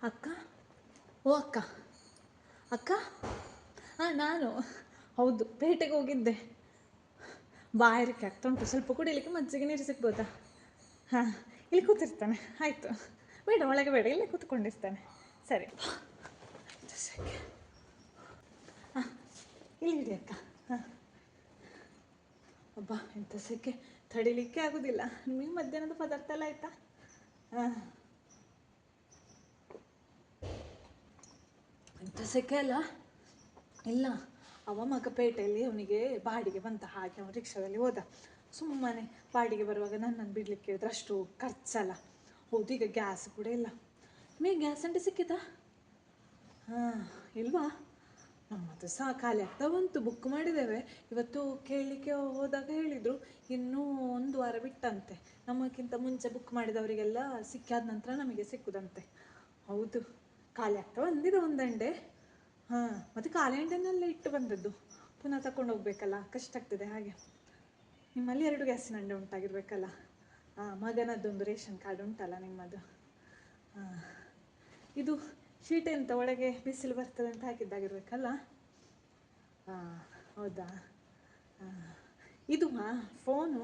ಅಕ್ಕ, ಓ ಅಕ್ಕ, ಅಕ್ಕ, ಹಾಂ ನಾನು, ಹೌದು ಪೇಟೆಗೆ ಹೋಗಿದ್ದೆ. ಬಾಯಾರಿಕೆ ಆಗ್ತಾ ಉಂಟು, ಸ್ವಲ್ಪ ಕುಡಿಲಿಕ್ಕೆ ಮಜ್ಜಿಗೆ ನೀರು ಸಿಗ್ಬೋದಾ? ಹಾಂ, ಇಲ್ಲಿ ಕೂತಿರ್ತಾನೆ, ಆಯಿತು. ಬೇಡ ಒಳಗೆ ಬೇಡ, ಇಲ್ಲೇ ಕೂತ್ಕೊಂಡಿರ್ತಾನೆ. ಸರಿ. ಹಾಂ, ಇಲ್ಲಿ ಇಡಿ ಅಕ್ಕ. ಹಾಂ, ಅಬ್ಬಾ ಎಂಥ ಸೆಕೆ, ತಡಿಲಿಕ್ಕೆ ಆಗೋದಿಲ್ಲ. ನಿಮಗೆ ಮಧ್ಯಾಹ್ನದ ಪದಾರ್ಥ ಎಲ್ಲ ಆಯಿತಾ? ಹಾಂ, ಎಂಥ ಸೆಕೆ ಅಲ್ಲ. ಇಲ್ಲ, ಅವ ಮಗ ಪೇಟೆಯಲ್ಲಿ ಅವನಿಗೆ ಬಾಡಿಗೆ ಬಂತ, ಹಾಗೆ ಅವನು ರಿಕ್ಷಾದಲ್ಲಿ ಹೋದ. ಸುಮ್ಮನೆ ಬಾಡಿಗೆ ಬರುವಾಗ ನನ್ನನ್ನು ಬಿಡ್ಲಿಕ್ಕೆ ಹೇಳಿದ್ರೆ ಅಷ್ಟು ಖರ್ಚಲ್ಲ. ಹೌದು, ಈಗ ಗ್ಯಾಸ್ ಕೂಡ ಇಲ್ಲ. ನಿಮಗೆ ಗ್ಯಾಸ್ ಅಂಟೆ ಸಿಕ್ಕಿತಾ? ಹಾಂ, ಇಲ್ವಾ? ನಮ್ಮದು ಸಹ ಖಾಲಿ ಆಗ್ತಾ ಬಂತು, ಬುಕ್ ಮಾಡಿದ್ದೇವೆ. ಇವತ್ತು ಕೇಳಲಿಕ್ಕೆ ಹೋದಾಗ ಹೇಳಿದರು ಇನ್ನೂ 1 ವಾರ ಬಿಟ್ಟಂತೆ. ನಮಗಿಂತ ಮುಂಚೆ ಬುಕ್ ಮಾಡಿದವರಿಗೆಲ್ಲ ಸಿಕ್ಕಾದ ನಂತರ ನಮಗೆ ಸಿಕ್ಕುದಂತೆ. ಹೌದು, ಖಾಲಿ ಆಗ್ತಾ ಬಂದಿದೆ ಒಂದಂಡೆ. ಹಾಂ, ಮತ್ತು ಖಾಲಿ ಅಂಡೆನಲ್ಲೇ ಇಟ್ಟು ಬಂದದ್ದು, ಪುನಃ ತಗೊಂಡು ಹೋಗ್ಬೇಕಲ್ಲ, ಕಷ್ಟ ಆಗ್ತದೆ. ಹಾಗೆ ನಿಮ್ಮಲ್ಲಿ 2 ಗ್ಯಾಸಿನ ಅಂಡೆ ಉಂಟಾಗಿರ್ಬೇಕಲ್ಲ. ಹಾಂ, ಮಗನದ್ದೊಂದು ರೇಷನ್ ಕಾರ್ಡ್ ಉಂಟಲ್ಲ ನಿಮ್ಮದು. ಹಾಂ, ಇದು ಶೀಟ್ ಎಂತ ಒಳಗೆ ಬಿಸಿಲು ಬರ್ತದೆ ಅಂತ ಹಾಕಿದ್ದಾಗಿರ್ಬೇಕಲ್ಲ. ಹಾಂ, ಹೌದಾ? ಹಾಂ, ಇದು ಫೋನು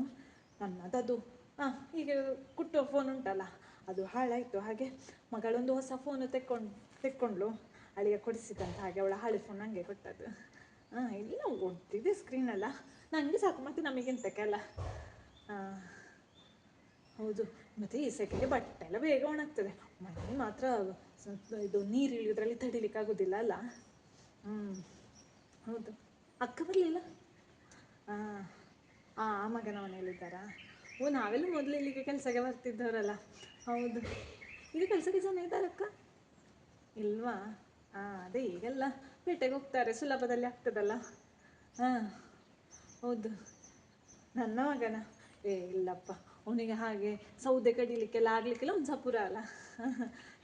ನನ್ನದದು. ಹಾಂ, ಹೀಗೆ ಕುಟ್ಟುವ ಫೋನ್ ಉಂಟಲ್ಲ, ಅದು ಹಾಳಾಯಿತು. ಹಾಗೆ ಮಗಳೊಂದು ಹೊಸ ಫೋನು ತೆಕ್ಕೊಂಡ್ಳು, ಅಳಿಗೆ ಕೊಡಿಸಿದಂತ. ಹಾಗೆ ಅವಳ ಹಳೆ ಫೋನ್ ನನಗೆ ಕೊಟ್ಟದ್ದು. ಹಾಂ, ಇಲ್ಲ ಒಡ್ತಿದೆ ಸ್ಕ್ರೀನೆಲ್ಲ, ನನಗೆ ಸಾಕು, ಮತ್ತು ನಮಗೆಂತಕ್ಕೆ ಅಲ್ಲ. ಹಾಂ, ಹೌದು. ಮತ್ತು ಈ ಸೆಕೆಗೆ ಬಟ್ಟೆ ಎಲ್ಲ ಬೇಗ ಒಣಗ್ತದೆ. ಮನೆ ಮಾತ್ರ ಇದು ನೀರು ಇಳಿಯೋದ್ರಲ್ಲಿ ತಡಿಲಿಕ್ಕೆ ಆಗೋದಿಲ್ಲ ಅಲ್ಲ. ಹ್ಞೂ, ಹೌದು. ಅಕ್ಕ ಬರಲಿಲ್ಲ? ಹಾಂ, ಆ ಮಗನ ಮನೆಯಲ್ಲಿದ್ದಾರಾ? ಓ, ನಾವೆಲ್ಲ ಮೊದಲು ಇಲ್ಲಿಗೆ ಕೆಲಸಕ್ಕೆ ಬರ್ತಿದ್ದವರಲ್ಲ. ಹೌದು. ಈಗ ಕೆಲಸಕ್ಕೆ ಜನ ಇದ್ದಾರಕ್ಕ? ಇಲ್ವಾ? ಹಾಂ, ಅದೇ ಈಗೆಲ್ಲ ಪೇಟೆಗೆ ಹೋಗ್ತಾರೆ, ಸುಲಭದಲ್ಲಿ ಆಗ್ತದಲ್ಲ. ಹಾಂ, ಹೌದು. ನನ್ನ ಮಗನ ಇಲ್ಲಪ್ಪ, ಅವನಿಗೆ ಹಾಗೆ ಸೌದೆ ಕಡಿಲಿಕ್ಕೆಲ್ಲ ಆಗಲಿಕ್ಕೆಲ್ಲ ಒಂದು ಸಪುರ ಅಲ್ಲ.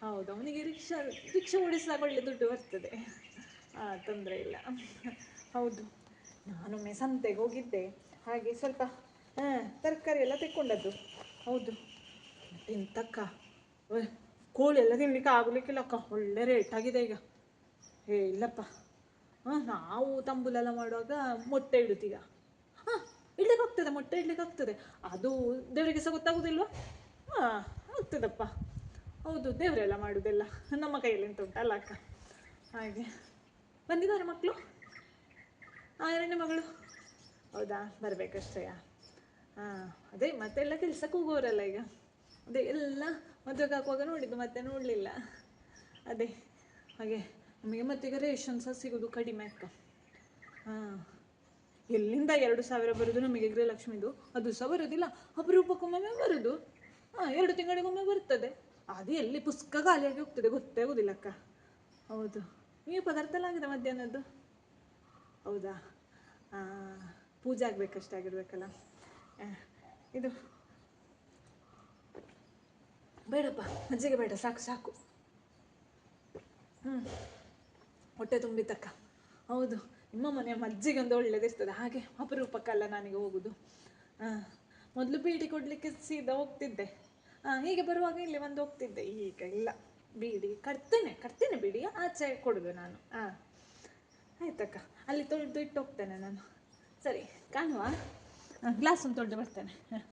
ಹೌದು, ಅವನಿಗೆ ರಿಕ್ಷಾ ಓಡಿಸುವಾಗ ಒಳ್ಳೆ ದುಡ್ಡು ಬರ್ತದೆ. ಹಾಂ, ತೊಂದರೆ ಇಲ್ಲ. ಹೌದು, ನಾನೊಮ್ಮೆ ಸಂತೆಗೆ ಹೋಗಿದ್ದೆ, ಹಾಗೆ ಸ್ವಲ್ಪ ತರಕಾರಿ ಎಲ್ಲ ತೆಕ್ಕೊಂಡದ್ದು. ಹೌದು, ಮತ್ತೆ ಎಂತಕ್ಕ, ಕೋಳಿ ಎಲ್ಲ ತಿನ್ಲಿಕ್ಕೆ ಆಗಲಿಕ್ಕಿಲ್ಲಕ್ಕ, ಒಳ್ಳೆ ರೇಟ್ ಆಗಿದೆ ಈಗ. ಇಲ್ಲಪ್ಪ. ಹಾಂ, ನಾವು ತಂಬುಲೆಲ್ಲ ಮಾಡುವಾಗ ಮೊಟ್ಟೆ ಇಡುತ್ತೀಗ. ಹಾಂ, ಇಡ್ಲಿಕ್ಕೆ ಆಗ್ತದೆ, ಮೊಟ್ಟೆ ಇಡ್ಲಿಕ್ಕೆ ಆಗ್ತದೆ. ಅದು ದೇವರಿಗೆ ಸಹ ಗೊತ್ತಾಗೋದಿಲ್ವಾ? ಹಾಂ, ಆಗ್ತದಪ್ಪ. ಹೌದು, ದೇವರೆಲ್ಲ ಮಾಡೋದೆಲ್ಲ ನಮ್ಮ ಕೈಯಲ್ಲಿ ಎಂತ ಉಂಟಲ್ಲ ಅಕ್ಕ. ಹಾಗೆ ಬಂದಿದ್ದಾರೆ ಮಕ್ಕಳು? ಹಾಂ, 2ನೇ ಮಗಳು. ಹೌದಾ, ಬರಬೇಕಷ್ಟೇ. ಹಾಂ, ಅದೇ ಮತ್ತೆಲ್ಲ ಕೆಲ್ಸಕ್ಕೆ ಹೋಗೋರಲ್ಲ ಈಗ. ಅದೇ ಎಲ್ಲ ಮದುವೆಗೆ ಹಾಕುವಾಗ ನೋಡಿದ್ದು, ಮತ್ತೆ ನೋಡಲಿಲ್ಲ. ಅದೇ ಹಾಗೆ ನಮಗೆ ಮತ್ತೀಗ ರೇಷನ್ ಸಹ ಸಿಗೋದು ಕಡಿಮೆ ಅಕ್ಕ. ಹಾಂ, ಎಲ್ಲಿಂದ 2,000 ಬರೋದು ನಮಗೆ ಗೃಹಲಕ್ಷ್ಮಿದು, ಅದು ಸಹ ಬರೋದಿಲ್ಲ, ಅಪರೂಪಕ್ಕೊಮ್ಮೆ ಬರೋದು. ಹಾಂ, 2 ತಿಂಗಳಿಗೊಮ್ಮೆ ಬರ್ತದೆ. ಅದು ಎಲ್ಲಿ ಪುಸ್ತಕ ಖಾಲಿಯಾಗಿ ಹೋಗ್ತದೆ ಗೊತ್ತೇ ಆಗೋದಿಲ್ಲ ಅಕ್ಕ. ಹೌದು. ನೀವು ಪದಾರ್ಥ ಎಲ್ಲ ಆಗಿದೆ ಮಧ್ಯಾಹ್ನದ್ದು? ಹೌದಾ? ಹಾಂ, ಪೂಜೆ ಆಗಬೇಕಷ್ಟೇ, ಆಗಿರ್ಬೇಕಲ್ಲ. ಇದು ಬೇಡಪ್ಪ, ಮಜ್ಜಿಗೆ ಬೇಡ, ಸಾಕು ಸಾಕು. ಹ್ಞೂ, ಹೊಟ್ಟೆ ತುಂಬಿತಕ್ಕ. ಹೌದು, ನಿಮ್ಮ ಮನೆಯ ಮಜ್ಜಿಗೆ ಒಂದು ಒಳ್ಳೇದಿರ್ತದೆ, ಹಾಗೆ ಅಪರೂಪಕ್ಕಲ್ಲ ನನಗೆ ಹೋಗುದು. ಹಾಂ, ಮೊದಲು ಬೀಡಿ ಕೊಡಲಿಕ್ಕೆ ಸೀದಾ ಹೋಗ್ತಿದ್ದೆ. ಹಾಂ, ಹೀಗೆ ಬರುವಾಗ ಇಲ್ಲಿ ಒಂದು ಹೋಗ್ತಿದ್ದೆ. ಈಗ ಇಲ್ಲ, ಬೀಡಿ ಕಟ್ತೇನೆ ಬೀಡಿ, ಆಚೆ ಕೊಡೋದು ನಾನು. ಹಾಂ, ಆಯ್ತಕ್ಕ, ಅಲ್ಲಿ ತೊಳೆದು ಇಟ್ಟು ಹೋಗ್ತೇನೆ ನಾನು. ಸರಿ, ಕಾಣುವ. ಗ್ಲಾಸ್ ಒಂದು ತೊಳೆದು ಬರ್ತೇನೆ. ಹಾಂ.